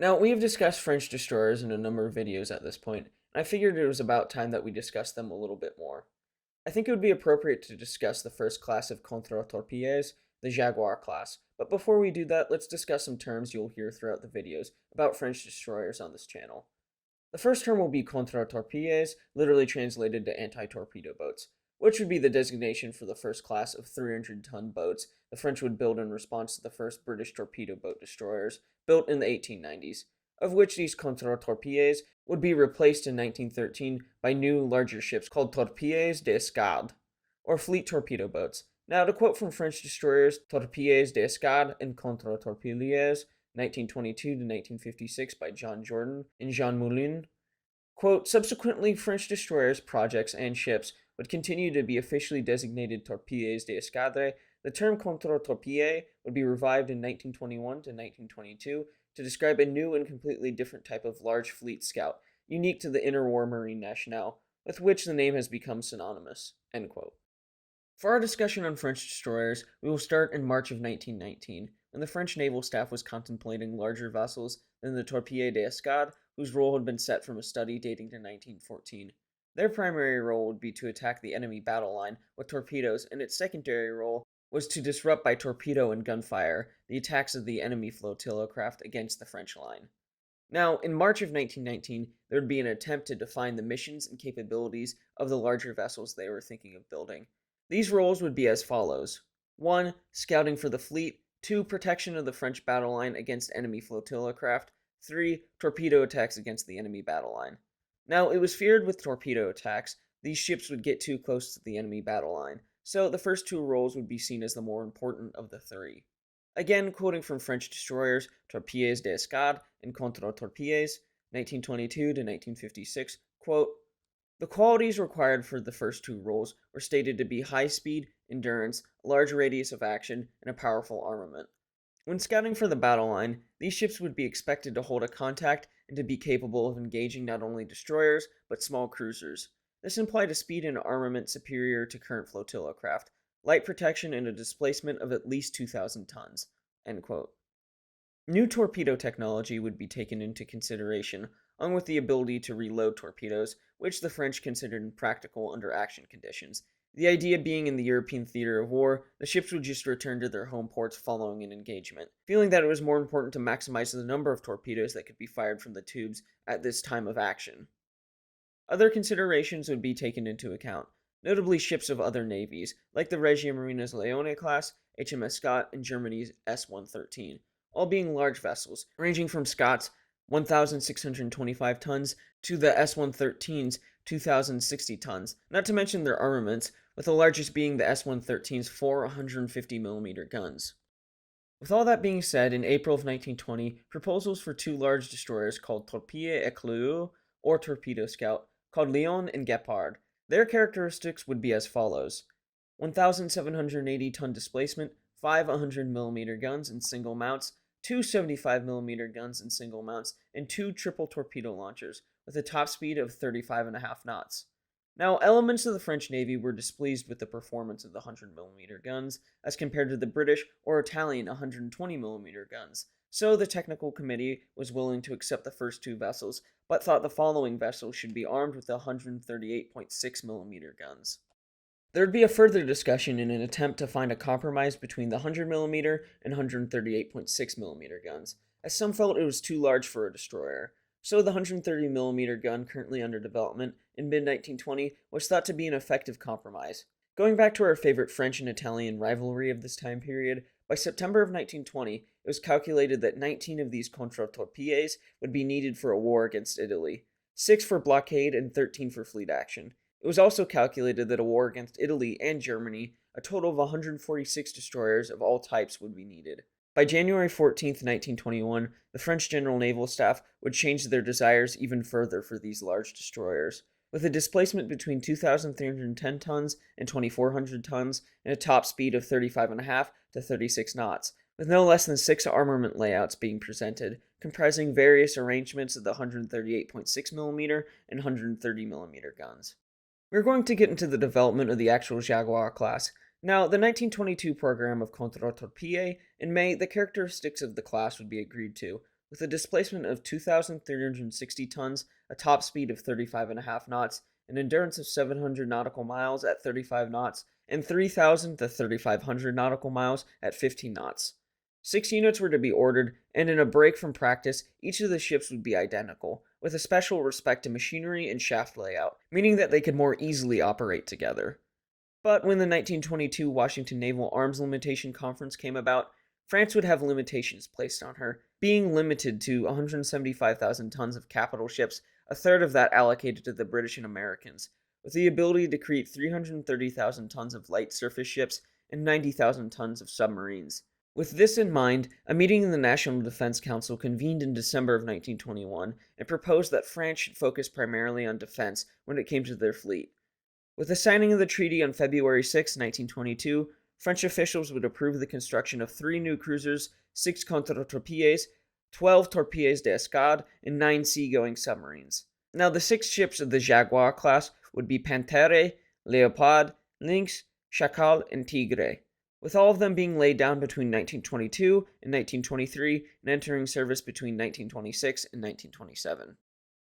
Now, we have discussed French destroyers in a number of videos at this point, and I figured it was about time that we discussed them a little bit more. I think it would be appropriate to discuss the first class of Contre-Torpilleurs, the Jaguar Class, but before we do that, let's discuss some terms you'll hear throughout the videos about French destroyers on this channel. The first term will be Contre-Torpilleurs, literally translated to anti-torpedo boats, which would be the designation for the first class of 300-ton boats the French would build in response to the first British torpedo boat destroyers, built in the 1890s, of which these Contre-Torpilleurs would be replaced in 1913 by new, larger ships called Torpedoes d'escadre, or fleet torpedo boats. Now, to quote from French destroyers Torpedoes d'escadre and Contre-Torpilleurs, 1922 to 1956 by John Jordan and Jean Moulin, quote, subsequently, French destroyers, projects, and ships would continue to be officially designated Torpedoes d'escadre. The term contre-torpille would be revived in 1921 to 1922 to describe a new and completely different type of large fleet scout, unique to the interwar Marine Nationale, with which the name has become synonymous, end quote. For our discussion on French destroyers, we will start in March of 1919, when the French naval staff was contemplating larger vessels than the Torpille d'escadre, whose role had been set from a study dating to 1914. Their primary role would be to attack the enemy battle line with torpedoes, and its secondary role was to disrupt by torpedo and gunfire the attacks of the enemy flotilla craft against the French line. Now, in March of 1919, there would be an attempt to define the missions and capabilities of the larger vessels they were thinking of building. These roles would be as follows. 1. Scouting for the fleet. 2. Protection of the French battle line against enemy flotilla craft. 3. Torpedo attacks against the enemy battle line. Now, it was feared with torpedo attacks, these ships would get too close to the enemy battle line, so the first two roles would be seen as the more important of the three. Again, quoting from French destroyers Torpedoes d'escadre and Contre-Torpilleurs, 1922 to 1956, quote, the qualities required for the first two roles were stated to be high speed, endurance, a large radius of action, and a powerful armament. When scouting for the battle line, these ships would be expected to hold a contact and to be capable of engaging not only destroyers, but small cruisers. This implied a speed and armament superior to current flotilla craft, light protection, and a displacement of at least 2,000 tons. End quote. New torpedo technology would be taken into consideration, along with the ability to reload torpedoes, which the French considered impractical under action conditions. The idea being in the European theater of war, the ships would just return to their home ports following an engagement, feeling that it was more important to maximize the number of torpedoes that could be fired from the tubes at this time of action. Other considerations would be taken into account, notably ships of other navies, like the Regia Marina's Leone class, HMS Scott, and Germany's S-113, all being large vessels, ranging from Scott's 1,625 tons to the S-113's 2,060 tons, not to mention their armaments, with the largest being the S-113's 450mm guns. With all that being said, in April of 1920, proposals for two large destroyers called Torpille Éclaireur, or Torpedo Scout, called Lion and Guépard. Their characteristics would be as follows. 1,780-ton displacement, 5 100mm guns in single mounts, two 75mm guns in single mounts, and two triple torpedo launchers, with a top speed of 35.5 knots. Now, elements of the French Navy were displeased with the performance of the 100mm guns as compared to the British or Italian 120mm guns, so the technical committee was willing to accept the first two vessels, but thought the following vessels should be armed with the 138.6mm guns. There would be a further discussion in an attempt to find a compromise between the 100mm and 138.6mm guns, as some felt it was too large for a destroyer. So the 130mm gun currently under development in mid-1920 was thought to be an effective compromise. Going back to our favorite French and Italian rivalry of this time period, by September of 1920, it was calculated that 19 of these contre-torpilles would be needed for a war against Italy, 6 for blockade and 13 for fleet action. It was also calculated that a war against Italy and Germany, a total of 146 destroyers of all types would be needed. By January 14, 1921, the French General Naval Staff would change their desires even further for these large destroyers, with a displacement between 2,310 tons and 2,400 tons and a top speed of 35.5 to 36 knots, with no less than 6 armament layouts being presented, comprising various arrangements of the 138.6mm and 130mm guns. We're going to get into the development of the actual Jaguar class. Now, the 1922 program of Contre-Torpille, in May, the characteristics of the class would be agreed to, with a displacement of 2,360 tons, a top speed of 35.5 knots, an endurance of 700 nautical miles at 35 knots, and 3,000 to 3,500 nautical miles at 15 knots. 6 units were to be ordered, and in a break from practice, each of the ships would be identical, with a special respect to machinery and shaft layout, meaning that they could more easily operate together. But when the 1922 Washington Naval Arms Limitation Conference came about, France would have limitations placed on her, being limited to 175,000 tons of capital ships, a third of that allocated to the British and Americans, with the ability to create 330,000 tons of light surface ships and 90,000 tons of submarines. With this in mind, a meeting in the National Defense Council convened in December of 1921 and proposed that France should focus primarily on defense when it came to their fleet. With the signing of the treaty on February 6, 1922, French officials would approve the construction of 3 new cruisers, 6 Contre-Torpilleurs, 12 Torpedoes d'Escadre, and 9 seagoing submarines. Now, the 6 ships of the Jaguar class would be Panthère, Léopard, Lynx, Chacal, and Tigre, with all of them being laid down between 1922 and 1923 and entering service between 1926 and 1927.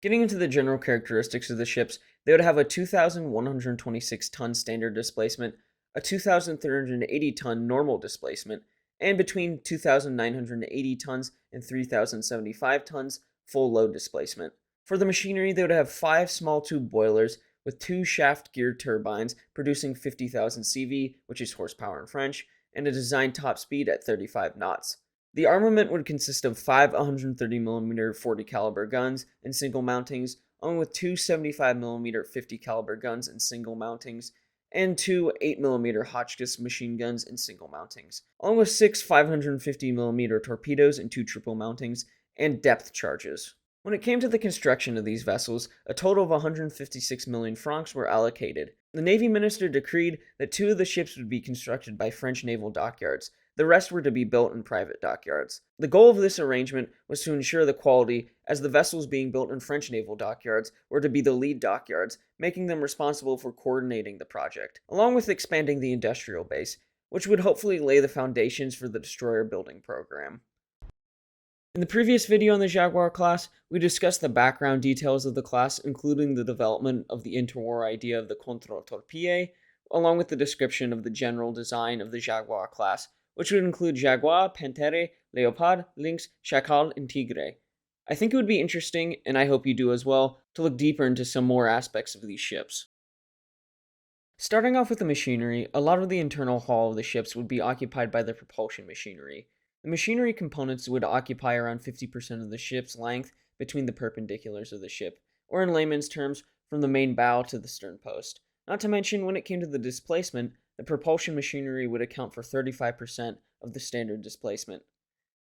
Getting into the general characteristics of the ships, they would have a 2,126-ton standard displacement, a 2,380-ton normal displacement, and between 2,980 tons and 3,075 tons full load displacement. For the machinery, they would have 5 small tube boilers with 2 shaft-geared turbines producing 50,000 CV, which is horsepower in French, and a design top speed at 35 knots. The armament would consist of 5 130mm 40 caliber guns and single mountings, along with 2 75mm 50 caliber guns and single mountings, and 2 8mm Hotchkiss machine guns and single mountings, along with 6 550mm torpedoes and 2 triple mountings, and depth charges. When it came to the construction of these vessels, a total of 156 million francs were allocated. The Navy Minister decreed that 2 of the ships would be constructed by French naval dockyards. The rest were to be built in private dockyards. The goal of this arrangement was to ensure the quality, as the vessels being built in French naval dockyards were to be the lead dockyards, making them responsible for coordinating the project, along with expanding the industrial base, which would hopefully lay the foundations for the destroyer building program. In the previous video on the Jaguar class, we discussed the background details of the class, including the development of the interwar idea of the Contre-Torpilleur, along with the description of the general design of the Jaguar class, which would include Jaguar, Panthère, Léopard, Lynx, Chacal, and Tigre. I think it would be interesting, and I hope you do as well, to look deeper into some more aspects of these ships. Starting off with the machinery, a lot of the internal hull of the ships would be occupied by the propulsion machinery. The machinery components would occupy around 50% of the ship's length between the perpendiculars of the ship, or in layman's terms, from the main bow to the stern post. Not to mention, when it came to the displacement, the propulsion machinery would account for 35% of the standard displacement.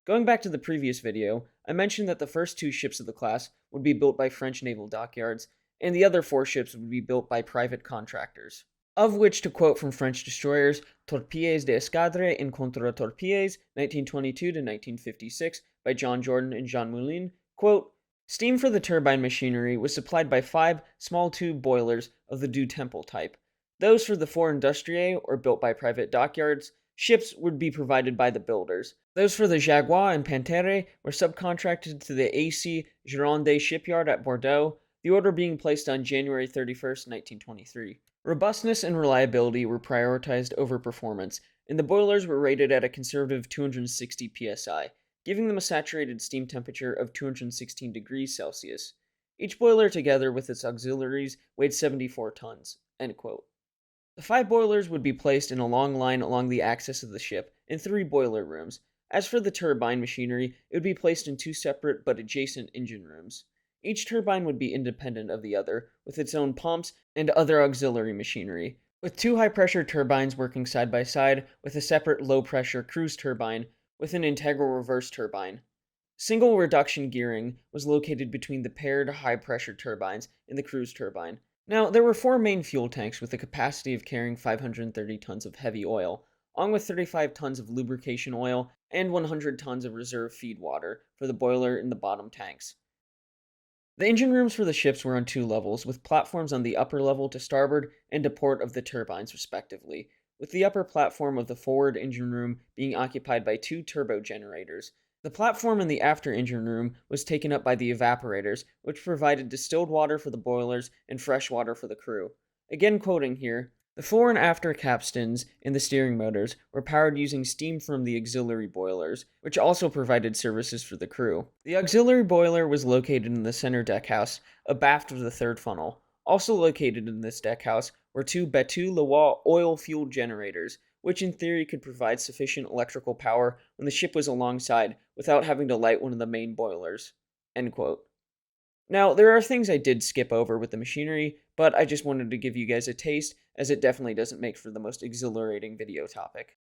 Going back to the previous video, I mentioned that the first 2 ships of the class would be built by French naval dockyards, and the other 4 ships would be built by private contractors. Of which, to quote from French destroyers, Torpedoes d'Escadre and Contre-Torpilleurs, 1922 to 1956, by John Jordan and Jean Moulin, quote, steam for the turbine machinery was supplied by 5 small tube boilers of the Du Temple type. Those for the 4 Industrie, or built by private dockyards, ships would be provided by the builders. Those for the Jaguar and Panthère were subcontracted to the AC Gironde shipyard at Bordeaux, the order being placed on January 31st, 1923. Robustness and reliability were prioritized over performance, and the boilers were rated at a conservative 260 psi, giving them a saturated steam temperature of 216 degrees Celsius. Each boiler, together with its auxiliaries, weighed 74 tons. End quote. The 5 boilers would be placed in a long line along the axis of the ship in 3 boiler rooms. As for the turbine machinery, it would be placed in 2 separate but adjacent engine rooms. Each turbine would be independent of the other, with its own pumps and other auxiliary machinery, with 2 high-pressure turbines working side by side with a separate low-pressure cruise turbine with an integral reverse turbine. Single reduction gearing was located between the paired high-pressure turbines and the cruise turbine. Now, there were 4 main fuel tanks with a capacity of carrying 530 tons of heavy oil, along with 35 tons of lubrication oil and 100 tons of reserve feed water for the boiler in the bottom tanks. The engine rooms for the ships were on 2 levels, with platforms on the upper level to starboard and to port of the turbines, respectively, with the upper platform of the forward engine room being occupied by 2 turbo generators. The platform in the after engine room was taken up by the evaporators, which provided distilled water for the boilers and fresh water for the crew. Again quoting here, the fore and after capstans in the steering motors were powered using steam from the auxiliary boilers, which also provided services for the crew. The auxiliary boiler was located in the center deckhouse, abaft of the third funnel. Also located in this deckhouse were two Bateau-Loire oil-fueled generators, which in theory could provide sufficient electrical power when the ship was alongside without having to light one of the main boilers. End quote. Now, there are things I did skip over with the machinery, but I just wanted to give you guys a taste, as it definitely doesn't make for the most exhilarating video topic.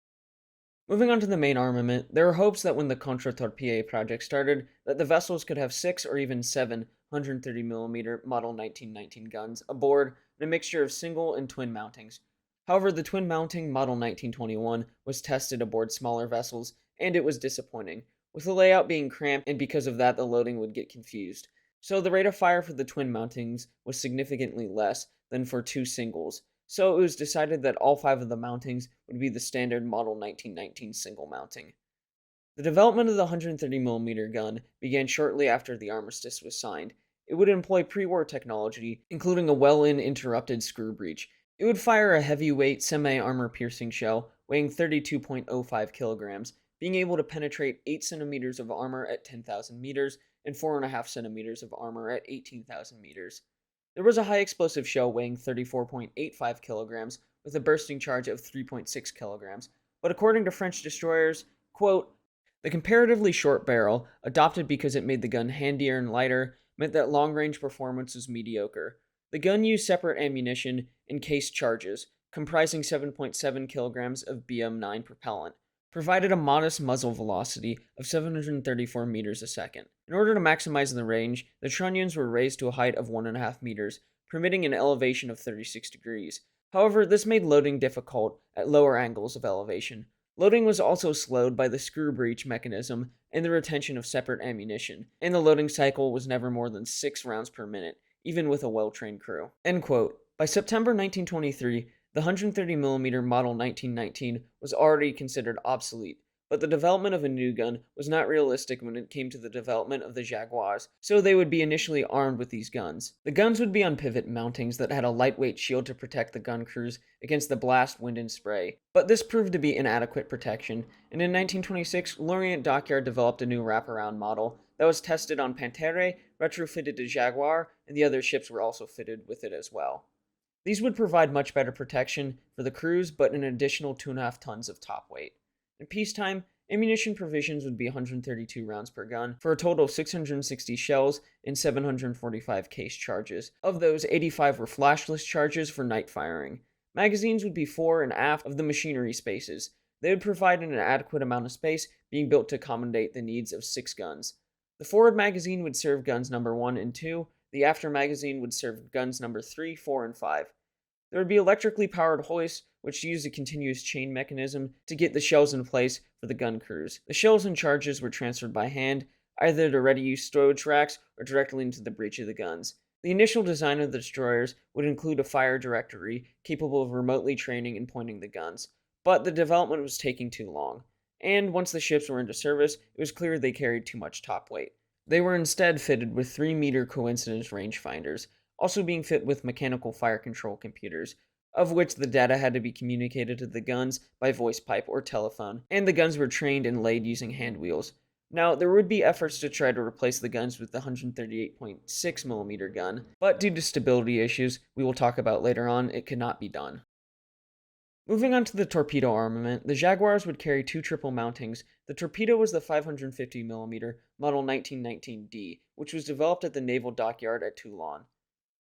Moving on to the main armament, there were hopes that when the Contre-Torpilleur project started, that the vessels could have 6 or even 7 130mm Model 1919 guns aboard in a mixture of single and twin mountings. However, the twin mounting Model 1921 was tested aboard smaller vessels, and it was disappointing, with the layout being cramped, and because of that the loading would get confused. So the rate of fire for the twin mountings was significantly less than for two singles, so it was decided that all 5 of the mountings would be the standard Model 1919 single mounting. The development of the 130mm gun began shortly after the armistice was signed. It would employ pre-war technology, including a well-in interrupted screw breech. It would fire a heavyweight semi-armor-piercing shell weighing 32.05 kilograms, being able to penetrate 8 centimeters of armor at 10,000 meters and 4.5 centimeters of armor at 18,000 meters. There was a high explosive shell weighing 34.85 kilograms with a bursting charge of 3.6 kilograms, but according to French destroyers, quote, the comparatively short barrel, adopted because it made the gun handier and lighter, meant that long-range performance was mediocre. The gun used separate ammunition and case charges, comprising 7.7 kilograms of BM9 propellant, provided a modest muzzle velocity of 734 meters a second. In order to maximize the range, the trunnions were raised to a height of 1.5 meters, permitting an elevation of 36 degrees. However, this made loading difficult at lower angles of elevation. Loading was also slowed by the screw breech mechanism and the retention of separate ammunition, and the loading cycle was never more than 6 rounds per minute, even with a well-trained crew. End quote. By September 1923, the 130mm Model 1919 was already considered obsolete, but the development of a new gun was not realistic when it came to the development of the Jaguars, so they would be initially armed with these guns. The guns would be on pivot mountings that had a lightweight shield to protect the gun crews against the blast, wind, and spray, but this proved to be inadequate protection, and in 1926, Lorient Dockyard developed a new wraparound model that was tested on Panthère, retrofitted to Jaguar, and the other ships were also fitted with it as well. These would provide much better protection for the crews, but an additional 2.5 tons of top weight. In peacetime, ammunition provisions would be 132 rounds per gun, for a total of 660 shells and 745 case charges. Of those, 85 were flashless charges for night firing. Magazines would be fore and aft of the machinery spaces. They would provide an adequate amount of space, being built to accommodate the needs of 6 guns. The forward magazine would serve guns number 1 and 2, the after magazine would serve guns number 3, 4, and 5. There would be electrically powered hoists, which used a continuous chain mechanism to get the shells in place for the gun crews. The shells and charges were transferred by hand, either to ready-use storage racks or directly into the breech of the guns. The initial design of the destroyers would include a fire directory capable of remotely training and pointing the guns, but the development was taking too long, and once the ships were into service, it was clear they carried too much top weight. They were instead fitted with 3-meter coincidence rangefinders, also being fit with mechanical fire control computers, of which the data had to be communicated to the guns by voice pipe or telephone, and the guns were trained and laid using hand wheels. Now, there would be efforts to try to replace the guns with the 138.6mm gun, but due to stability issues we will talk about later on, it could not be done. Moving on to the torpedo armament, the Jaguars would carry 2 triple mountings. The torpedo was the 550mm Model 1919D, which was developed at the Naval Dockyard at Toulon.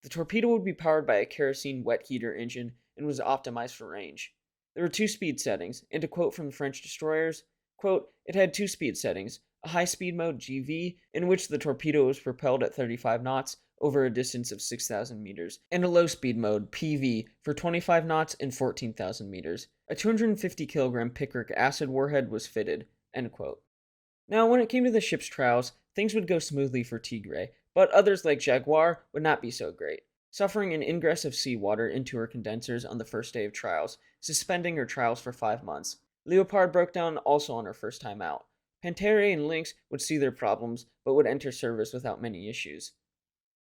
The torpedo would be powered by a kerosene wet heater engine and was optimized for range. There were 2 speed settings, and to quote from the French destroyers, quote, it had 2 speed settings, a high-speed mode GV, in which the torpedo was propelled at 35 knots over a distance of 6,000 meters, and a low-speed mode PV for 25 knots and 14,000 meters. A 250-kilogram picric acid warhead was fitted, end quote. Now, when it came to the ship's trials, things would go smoothly for Tigre, but others like Jaguar would not be so great, suffering an ingress of seawater into her condensers on the first day of trials, suspending her trials for 5 months. Leopard broke down also on her first time out. Panthère and Lynx would see their problems, but would enter service without many issues.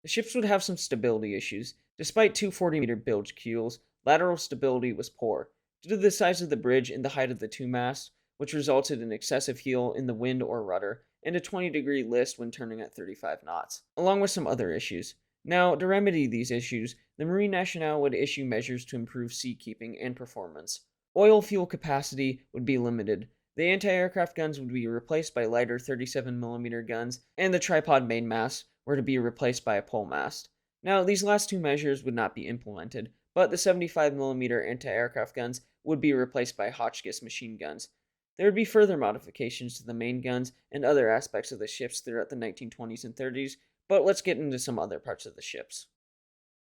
The ships would have some stability issues. Despite two 40-meter bilge keels, lateral stability was poor, due to the size of the bridge and the height of the two masts, which resulted in excessive heel in the wind or rudder, and a 20-degree list when turning at 35 knots, along with some other issues. Now, to remedy these issues, the Marine Nationale would issue measures to improve seakeeping and performance. Oil fuel capacity would be limited. The anti-aircraft guns would be replaced by lighter 37mm guns, and the tripod mainmasts were to be replaced by a pole mast. Now, these last two measures would not be implemented, but the 75mm anti-aircraft guns would be replaced by Hotchkiss machine guns. There would be further modifications to the main guns and other aspects of the ships throughout the 1920s and 30s, but let's get into some other parts of the ships.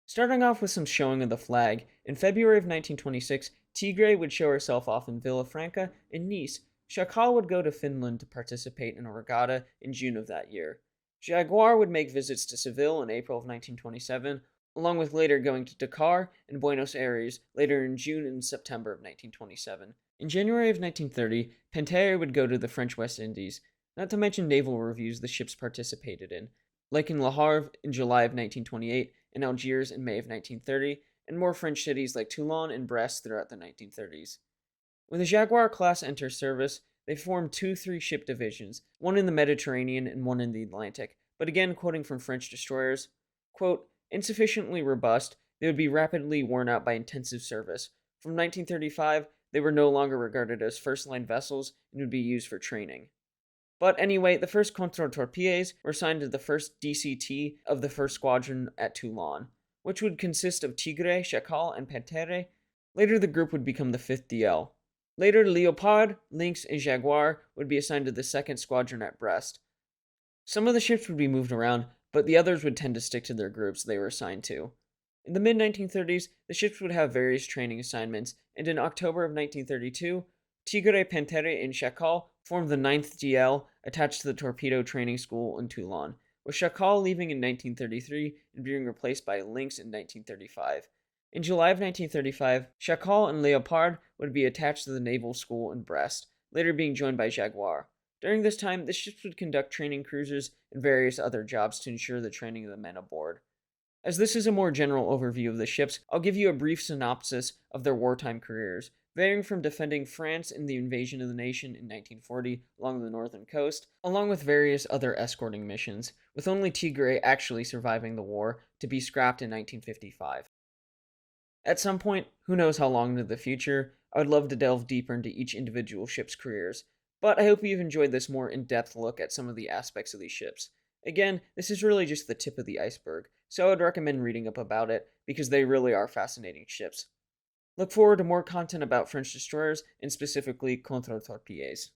Starting off with some showing of the flag, in February of 1926, Tigre would show herself off in Villafranca and Nice. Chacal would go to Finland to participate in a regatta in June of that year. Jaguar would make visits to Seville in April of 1927, along with later going to Dakar and Buenos Aires later in June and September of 1927. In January of 1930, Panthère would go to the French West Indies, not to mention naval reviews the ships participated in, like in Le Havre in July of 1928 and Algiers in May of 1930, and more French cities like Toulon and Brest throughout the 1930s. When the Jaguar class enters service, they formed two 3-ship divisions, one in the Mediterranean and one in the Atlantic, but again quoting from French destroyers, quote, insufficiently robust, they would be rapidly worn out by intensive service. From 1935, they were no longer regarded as first-line vessels and would be used for training. But anyway, the first Contre-Torpilleurs were assigned to the first DCT of the first squadron at Toulon, which would consist of Tigre, Chacal, and Panthère. Later, the group would become the 5th DL. Later, Leopard, Lynx, and Jaguar would be assigned to the 2nd Squadron at Brest. Some of the ships would be moved around, but the others would tend to stick to their groups they were assigned to. In the mid-1930s, the ships would have various training assignments, and in October of 1932, Tigre, Panthère, and Chacal formed the 9th DL attached to the Torpedo Training School in Toulon, with Chacal leaving in 1933 and being replaced by Lynx in 1935. In July of 1935, Chacal and Leopard would be attached to the Naval School in Brest, later being joined by Jaguar. During this time, the ships would conduct training cruises and various other jobs to ensure the training of the men aboard. As this is a more general overview of the ships, I'll give you a brief synopsis of their wartime careers, varying from defending France in the invasion of the nation in 1940 along the northern coast, along with various other escorting missions, with only Tigre actually surviving the war to be scrapped in 1955. At some point, who knows how long into the future, I would love to delve deeper into each individual ship's careers, but I hope you've enjoyed this more in-depth look at some of the aspects of these ships. Again, this is really just the tip of the iceberg, so I would recommend reading up about it, because they really are fascinating ships. Look forward to more content about French destroyers, and specifically Contre-Torpilleurs.